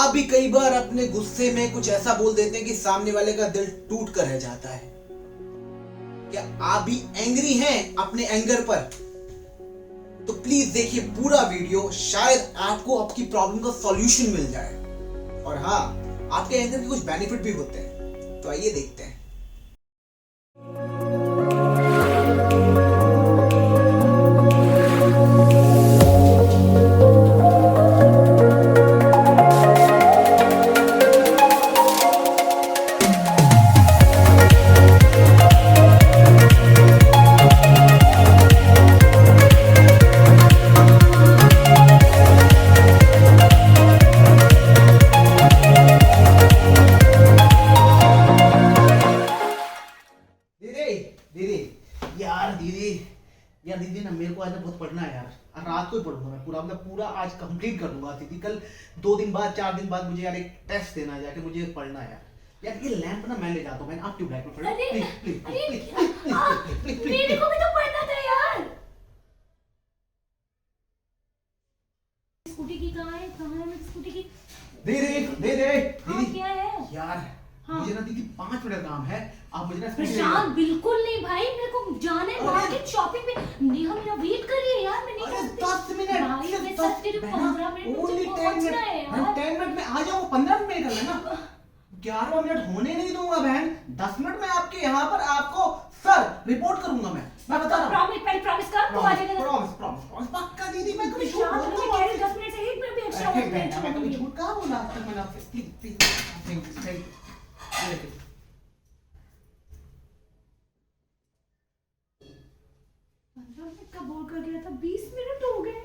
आप भी कई बार अपने गुस्से में कुछ ऐसा बोल देते हैं कि सामने वाले का दिल टूट कर रह जाता है। क्या आप भी एंग्री हैं अपने एंगर पर? तो प्लीज देखिए पूरा वीडियो, शायद आपको आपकी प्रॉब्लम का सॉल्यूशन मिल जाए। और हाँ, आपके एंगर के कुछ बेनिफिट भी होते हैं, तो आइए देखते हैं। दीदी ना मेरे को आज बहुत पढ़ना है यार। रात को ही पढ़ूंगा मैं पूरा आज कंप्लीट कर दूंगा दीदी। कल 2 दिन बाद 4 दिन बाद मुझे यार एक टेस्ट देना है, जाके मुझे पढ़ना है यार। ये लैंप ना मैं ले जाता हूँ, मैं आप ट्यूबलाइट में पढ़ो प्लीज। मेरे को भी तो पढ़ना था यार। स्कूटी की कहाँ है मेरी स्कूटी की? दीदी क्या है यार? हाँ। मुझे ना दीदी 5 मिनट काम है, आप मुझे ना प्रशांत बिल्कुल नहीं भाई, मेरे को जाना है मार्केट शॉपिंग पे। नेहा मेरा वेट कर रही है यार, मैं नहीं कर सकती। 10 मिनट भाई मैं सब तेरे 15 मिनट मुझे पहुंचना है यार। 10 मिनट में आ जाऊंगा, 15 मिनट में निकलना ना। 11 मिनट होने नहीं दूंगा बहन। 10 मिनट में आपके यहाँ पर आपको सर रिपोर्ट करूंगा मैं बता रहा हूँ। प्रॉमिस कर, तू आ जाएगा। प्रॉमिस पक्का दीदी। मैं कभी झूठ प्रशांत बोलता मुझे हूँ? कह रही 10 मिनट से 1 मिनट भी एक्स्ट्रा हो मैं कभी जाए। झूठ कहाँ बोला आज तक मैंने आपसे? Please thank you. 15 मिनट का बोल कर गया था, 20 मिनट हो गए।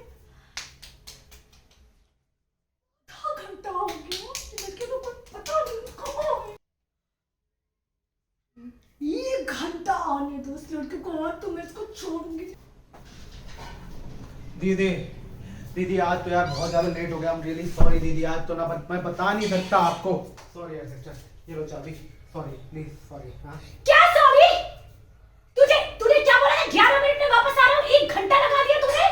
आधा घंटा हो गया, लड़के को कुछ पता नहीं कहाँ है। 1 घंटा आने दो उस लड़के को और तो मैं इसको छोड़ूंगी। दीदी आज तो यार बहुत ज्यादा लेट हो गया। I'm really sorry दीदी, आज तो ना मैं बता नहीं सकता आपको। सॉरी यार सिस्टर, ये लो चाबी। Sorry please, sorry. हाँ क्या सॉरी? तूने क्या बोला था? 11 मिनट में वापस आ रहा हूँ, 1 घंटा लगा दिया तूने।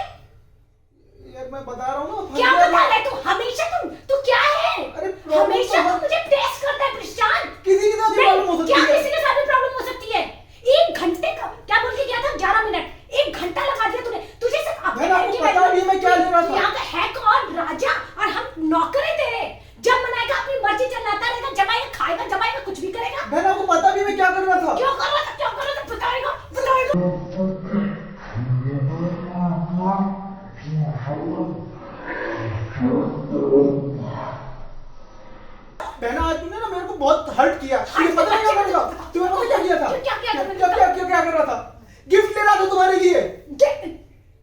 यार मैं बता रहा हूँ ना। क्या बता रहा है तू? हमेशा तू क्या है? अरे problem हमेशा तो- तू मुझे टेस्ट करता है प्रशांत। किसी के साथ भी प्रॉब्लम हो सकती क्या है। किसी के साथ भी प्रॉब्लम हो सकती है? 1 घंटे का क्या बोल के गया था? 11 मिनट, 1 घंटा लगा दिया तूने। तुझे सिर्फ अपने मैंने आपको पता भी है मैं क्या ले रहा था। यहाँ का है कौन? राजा, और हम नौकर है तेरे। जब मनाएगा अपनी मर्जी चलाता रहेगा, जमाएगा खाएगा, जमाएगा कुछ भी करेगा। मैंने आपको पता भी मैं क्या कर रहा था। क्यों कर रहा था? बताएगा। बहना आज तुमने ना मेरे को बहुत हर्ट किया। तुम्हें पता नहीं क्या कर रहा था? तुम्हें पता क्या किया था? क्या कर रहा था? गिफ्ट ले रहा था तुम्हारे लिए।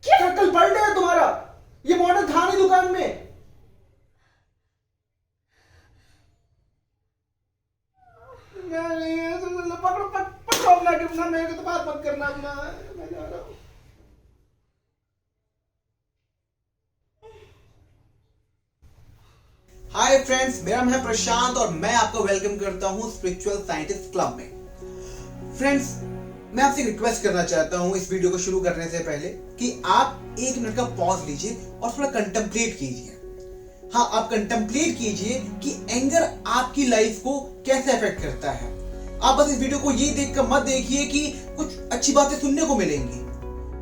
क्या कल बर्थडे है तुम्हारा? ये मॉडल था नहीं दुकान में। पकड़ो अपना गिफ्ट ना, मेरे को तो बात मत करना अपना। मैं जा रहा हूँ। हाय फ्रेंड्स, मेरा नाम है प्रशांत और मैं आपको वेलकम करता हूं स्पिरिचुअल साइंटिस्ट क्लब में। फ्रेंड्स, मैं आपसे रिक्वेस्ट करना चाहता हूं इस वीडियो को शुरू करने से पहले कि आप 1 मिनट का पॉज लीजिए और थोड़ा कंटेम्पलेट कीजिए। हाँ, आप कंटेम्पलेट कीजिए कि एंगर आपकी लाइफ को कैसे अफेक्ट करता है। आप बस इस वीडियो को ये देखकर मत देखिए कि कुछ अच्छी बातें सुनने को मिलेंगी,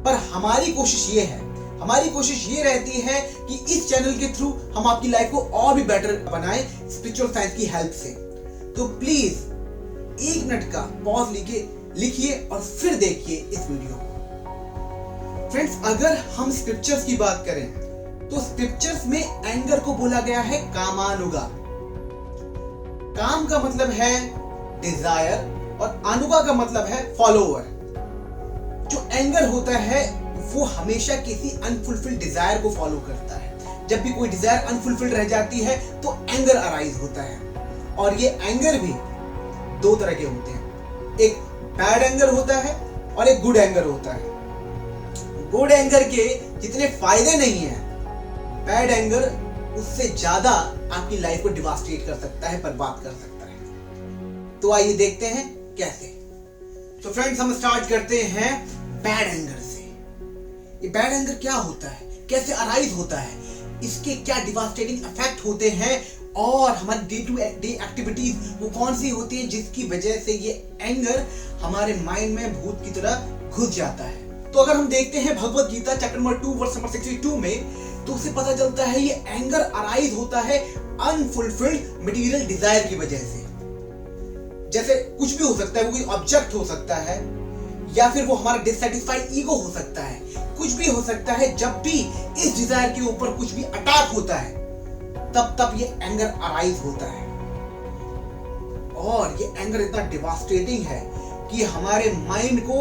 पर हमारी कोशिश ये रहती है कि इस चैनल के थ्रू हम आपकी लाइफ को और भी बेटर बनाएं स्पिरिचुअल साइंस की हेल्प से। तो प्लीज 1 मिनट का पॉज लिखिए और फिर देखिए इस वीडियो को। फ्रेंड्स, अगर हम स्क्रिप्चर्स की बात करें तो स्क्रिप्चर्स में एंगर को बोला गया है कामानुगा। काम का मतलब है डिजायर और अनुगा का मतलब है फॉलोअर। जो एंगर होता है वो हमेशा किसी अनफुलफिल्ड डिजायर को फॉलो करता है। जब भी कोई डिजायर अनफुलफिल्ड रह जाती है तो एंगर अराइज होता है। और ये एंगर भी 2 तरह के होते हैं, एक बैड एंगर होता है और एक गुड एंगर होता है। गुड एंगर के जितने फायदे नहीं है, बैड एंगर उससे ज्यादा आपकी लाइफ को डिवास्टेट कर सकता है, बर्बाद कर सकता है। तो आइए देखते हैं कैसे। तो फ्रेंड्स, हम स्टार्ट करते हैं बैड एंगर से। ये बैड एंगर क्या होता है, कैसे अराइज होता है, इसके क्या डिवास्टेटिंग इफेक्ट होते हैं, और हमारी डे टू डे एक्टिविटीज वो कौन सी होती है जिसकी वजह से ये एंगर हमारे माइंड में भूत की तरह घुस जाता है। तो अगर हम देखते हैं Bhagavad Gita chapter number 2 verse number 62 में, तो उससे पता चलता है ये एंगर अराइज होता है अनफुलफिल्ड मटेरियल डिजायर की वजह से। जैसे कुछ भी हो सकता है, वो कोई ऑब्जेक्ट हो सकता है या फिर वो हमारा डिससैटिस्फाइड ईगो हो सकता है, कुछ भी हो सकता है। जब भी इस डिजायर के ऊपर कुछ भी अटैक होता है तब ये एंगर अराइज होता है। और ये एंगर इतना डिवास्टेटिंग है कि हमारे माइंड को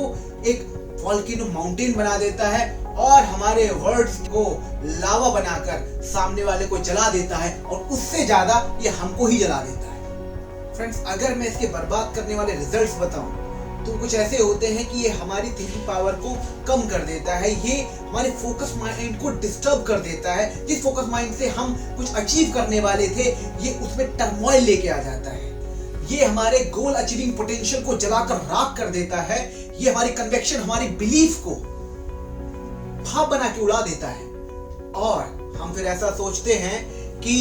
एक वोल्केनो माउंटेन बना देता है और हमारे वर्ड्स को लावा बनाकर सामने वाले को जला देता है और उससे ज्यादा ये हमको ही जला देता है। फ्रेंड्स, अगर मैं इसके बर्बाद करने वाले रिजल्ट्स बताऊं तो कुछ ऐसे होते हैं कि ये हमारी थिंकिंग पावर को कम कर देता है, ये हमारे फोकस माइंड को डिस्टर्ब कर देता है। जिस फोकस माइंड से हम कुछ अचीव करने वाले थे, ये उसमें टर्मोइल लेके आ जाता है। ये हमारे गोल अचीविंग पोटेंशियल को जलाकर राख कर देता है। ये हमारी कन्विक्शन, हमारी बिलीफ को भाप बना के उड़ा देता है और हम फिर ऐसा सोचते हैं कि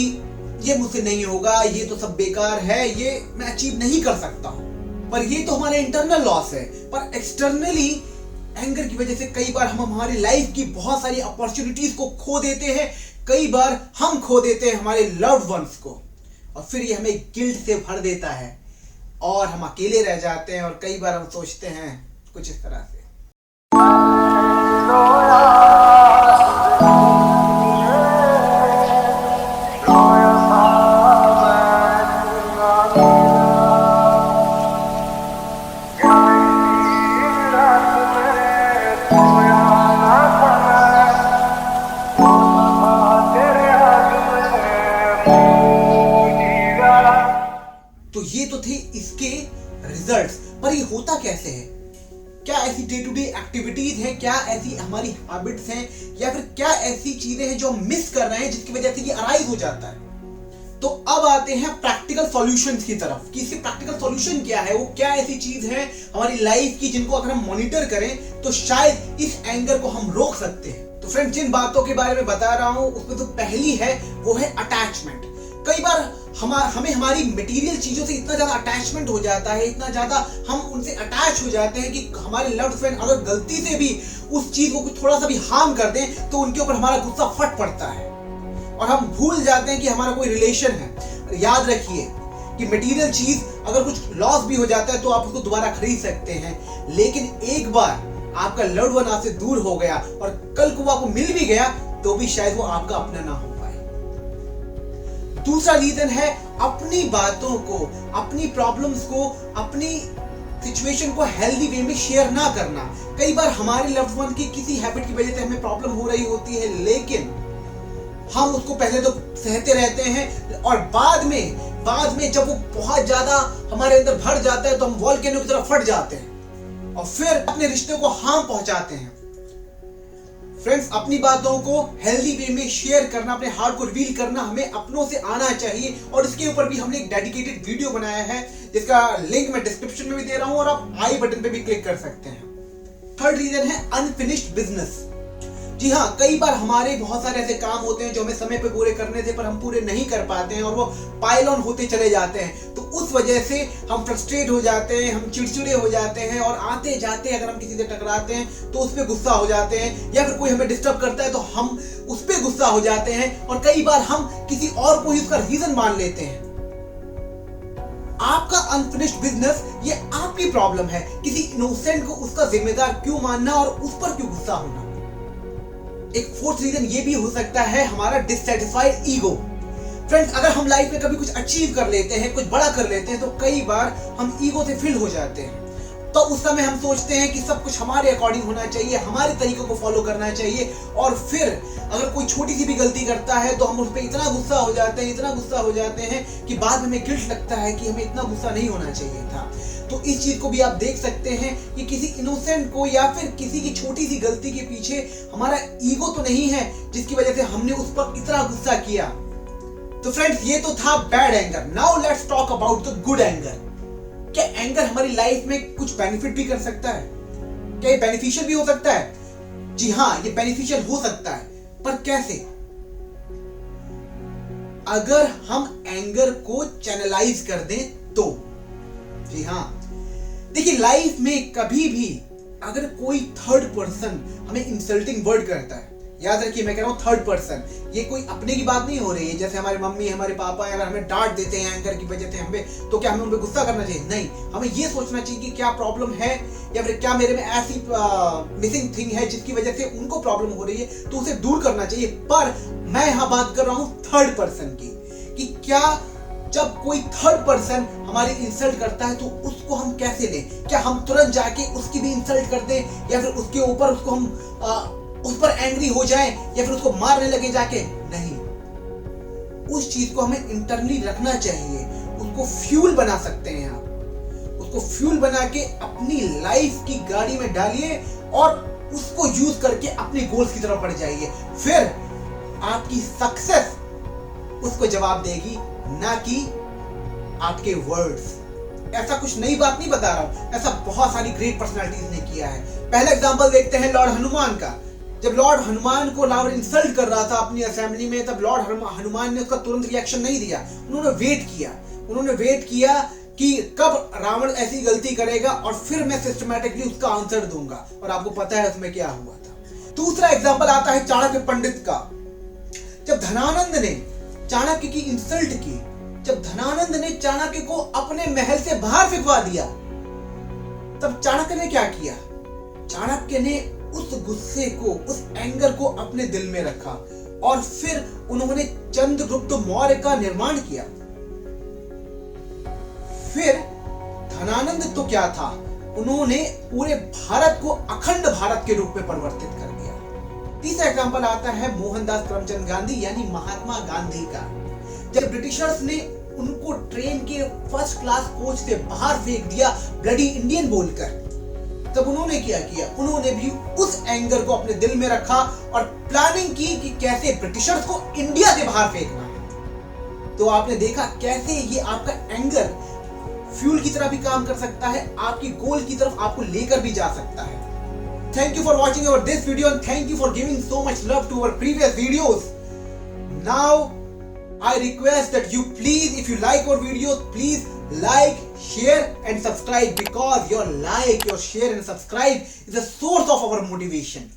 ये मुझसे नहीं होगा, ये तो सब बेकार है, ये मैं अचीव नहीं कर सकता हूं। पर ये तो हमारे इंटरनल लॉस है। पर एक्सटर्नली एंगर की वजह से कई बार हम हमारी लाइफ की बहुत सारी अपॉर्चुनिटीज को खो देते हैं। कई बार हम खो देते हैं हमारे लव्ड वंस को और फिर ये हमें गिल्ट से भर देता है और हम अकेले रह जाते हैं। और कई बार हम सोचते हैं कुछ इस तरह से। तो ये तो थे इसके रिजल्ट्स, पर ये होता कैसे है? क्या ऐसी डे टू डे एक्टिविटीज हैं, क्या ऐसी हमारी हैबिट्स हैं, या फिर क्या ऐसी चीजें हैं जो हम मिस कर रहे हैं जिसकी वजह से ये अराइज हो जाता है? तो अब आते हैं प्रैक्टिकल सॉल्यूशंस की तरफ कि इसके प्रैक्टिकल सॉल्यूशन क्या है, वो क्या ऐसी चीज है हमारी लाइफ की जिनको अगर हम मॉनिटर करें तो शायद इस एंगर को हम रोक सकते हैं। तो फ्रेंड, जिन बातों के बारे में बता रहा हूं उसमें तो पहली है वो है अटैचमेंट। कई बार हमें हमारी मटेरियल चीजों से इतना ज्यादा अटैचमेंट हो जाता है, इतना ज्यादा हम उनसे अटैच हो जाते हैं कि हमारे लव्ड फ्रेंड अगर गलती से भी उस चीज को कुछ थोड़ा सा भी हार्म कर दें तो उनके ऊपर हमारा गुस्सा फट पड़ता है और हम भूल जाते हैं कि हमारा कोई रिलेशन है। याद रखिए कि मटेरियल चीज अगर कुछ लॉस भी हो जाता है तो आप उसको दोबारा खरीद सकते हैं, लेकिन एक बार आपका लव्ड वन आपसे दूर हो गया और कल को वो आपको मिल भी गया तो भी शायद वो आपका अपना ना हो पाए। दूसरा रीजन है अपनी बातों को, अपनी प्रॉब्लम्स को, अपनी सिचुएशन को हेल्दी वे में शेयर ना करना। कई बार हमारे लव्ड वन की किसी हैबिट की वजह से हमें प्रॉब्लम हो रही होती है, लेकिन हम उसको पहले तो सहते रहते हैं और बाद में जब वो बहुत ज्यादा हमारे अंदर भर जाता है तो हम वोल्केनो की तरह फट जाते हैं और फिर अपने रिश्ते को हार्म पहुंचाते हैं। फ्रेंड्स, अपनी बातों को हेल्दी वे में शेयर करना, अपने हार्ट को रिवील करना हमें अपनों से आना चाहिए और इसके ऊपर भी हमने एक डेडिकेटेड वीडियो बनाया है जिसका लिंक मैं डिस्क्रिप्शन में भी दे रहा हूं और आप आई बटन पे भी क्लिक कर सकते हैं। थर्ड रीजन है अनफिनिश्ड बिजनेस। जी हाँ, कई बार हमारे बहुत सारे ऐसे काम होते हैं जो हमें समय पे पूरे करने थे पर हम पूरे नहीं कर पाते हैं और वो पाइल ऑन होते चले जाते हैं। तो उस वजह से हम फ्रस्ट्रेट हो जाते हैं, हम चिड़चिड़े हो जाते हैं और आते जाते अगर हम किसी से टकराते हैं तो उस पर गुस्सा हो जाते हैं, या फिर कोई हमें डिस्टर्ब करता है तो हम उस पर गुस्सा हो जाते हैं और कई बार हम किसी और को ही उसका रीजन मान लेते हैं। आपका अनफिनिश्ड बिजनेस ये आपकी प्रॉब्लम है। किसी इनोसेंट को उसका जिम्मेदार क्यों मानना और उस पर क्यों गुस्सा होना? एक फोर्थ रीजन ये भी हो सकता है हमारा डिससैटिस्फाइड ईगो। फ्रेंड्स, अगर हम लाइफ में कभी कुछ अचीव कर लेते हैं, कुछ बड़ा कर लेते हैं, तो कई बार हम ईगो से फिल हो जाते हैं। तो उस समय हम सोचते हैं कि सब कुछ हमारे अकॉर्डिंग होना चाहिए, हमारे तरीकों को फॉलो करना चाहिए और फिर अगर कोई छोटी सी भी गलती करता है तो हम उस पर इतना गुस्सा हो जाते हैं कि बाद में हमें गिल्ट लगता है कि हमें इतना गुस्सा नहीं होना चाहिए था। तो इस चीज को भी आप देख सकते हैं कि किसी इनोसेंट को या फिर किसी की छोटी सी गलती के पीछे हमारा ईगो तो नहीं है जिसकी वजह से हमने उस पर इतना गुस्सा किया। तो फ्रेंड्स, ये तो था bad anger. Now let's talk about the good anger. क्या एंगर हमारी लाइफ में कुछ बेनिफिट भी कर सकता है? क्या ये बेनिफिशियल भी हो सकता है? जी हाँ, ये बेनिफिशियल हो सकता है, पर कैसे? अगर हम एंगर को चैनलाइज कर दें तो। जी हाँ, देखिए लाइफ में कभी भी अगर कोई थर्ड पर्सन हमें इंसल्टिंग वर्ड करता है, याद रखिए मैं कह रहा हूं थर्ड पर्सन, ये कोई अपने की बात नहीं हो रही है। जैसे हमारी मम्मी हमारे पापा अगर हमें डांट देते हैं एंगर की वजह से हमें, तो क्या हमें उन पर गुस्सा करना चाहिए? नहीं, हमें ये सोचना चाहिए कि क्या प्रॉब्लम है या फिर क्या मेरे में ऐसी मिसिंग थिंग है जिसकी वजह से उनको प्रॉब्लम हो रही है, तो उसे दूर करना चाहिए। पर मैं यहां बात कर रहा हूं थर्ड पर्सन की, कि क्या जब कोई थर्ड पर्सन हमारी इंसल्ट करता है तो उसको हम कैसे लें? क्या हम तुरंत जाके उसकी भी इंसल्ट कर दें, या फिर उसके ऊपर उसको हम उस पर एंग्री हो जाएं, या फिर उसको मारने लगे जाके? नहीं, उस चीज को हमें इंटरनली रखना चाहिए। उसको फ्यूल बना सकते हैं आप, उसको फ्यूल बना के अपनी लाइफ की गाड़ी में डालिए और उसको यूज करके अपने गोल्स की तरफ बढ़ जाइए। फिर आपकी सक्सेस उसको जवाब देगी, ना कि आपके वर्ड्स। ऐसा कुछ नई बात नहीं बता रहा हूं, ऐसा बहुत सारी ग्रेट पर्सनालिटीज ने किया है। पहला एग्जांपल देखते हैं लॉर्ड हनुमान का। जब लॉर्ड हनुमान को रावण इंसल्ट कर रहा था अपनी असेंबली में, तब लॉर्ड हनुमान ने उसका तुरंत रिएक्शन नहीं दिया। उन्होंने वेट किया कि कब रावण ऐसी गलती करेगा और फिर मैं सिस्टमैटिकली उसका आंसर दूंगा। और आपको पता है उसमें क्या हुआ था। दूसरा एग्जांपल आता है चाणक्य पंडित का। जब धनानंद ने चाणक्य की इंसल्ट की, जब धनानंद ने चाणक्य को अपने महल से बाहर फेंकवा दिया, तब चाणक्य ने क्या किया? चाणक्य ने उस गुस्से को, उस एंगर को अपने दिल में रखा और फिर उन्होंने चंद्रगुप्त मौर्य का निर्माण किया। फिर धनानंद तो क्या था, उन्होंने पूरे भारत को अखंड भारत के रूप में परिवर्तित कर दिया। तीसरा एग्जांपल आता है मोहनदास करमचंद गांधी यानी महात्मा गांधी का। जब ब्रिटिशर्स ने उनको ट्रेन के फर्स्ट क्लास कोच से बाहर फेंक दिया ब्लडी इंडियन बोलकर, तब उन्होंने क्या किया? उन्होंने भी उस एंगर को अपने दिल में रखा और प्लानिंग की कि कैसे ब्रिटिशर्स को इंडिया से बाहर फेंकना है। तो आपने देखा कैसे ये आपका एंगर फ्यूल की तरह भी काम कर सकता है, आपकी गोल की तरफ आपको लेकर भी जा सकता है। Thank you for watching our this video and thank you for giving so much love to our previous videos. Now I request that you please, if you like our videos, please like, share and subscribe, because your like, your share and subscribe is a source of our motivation.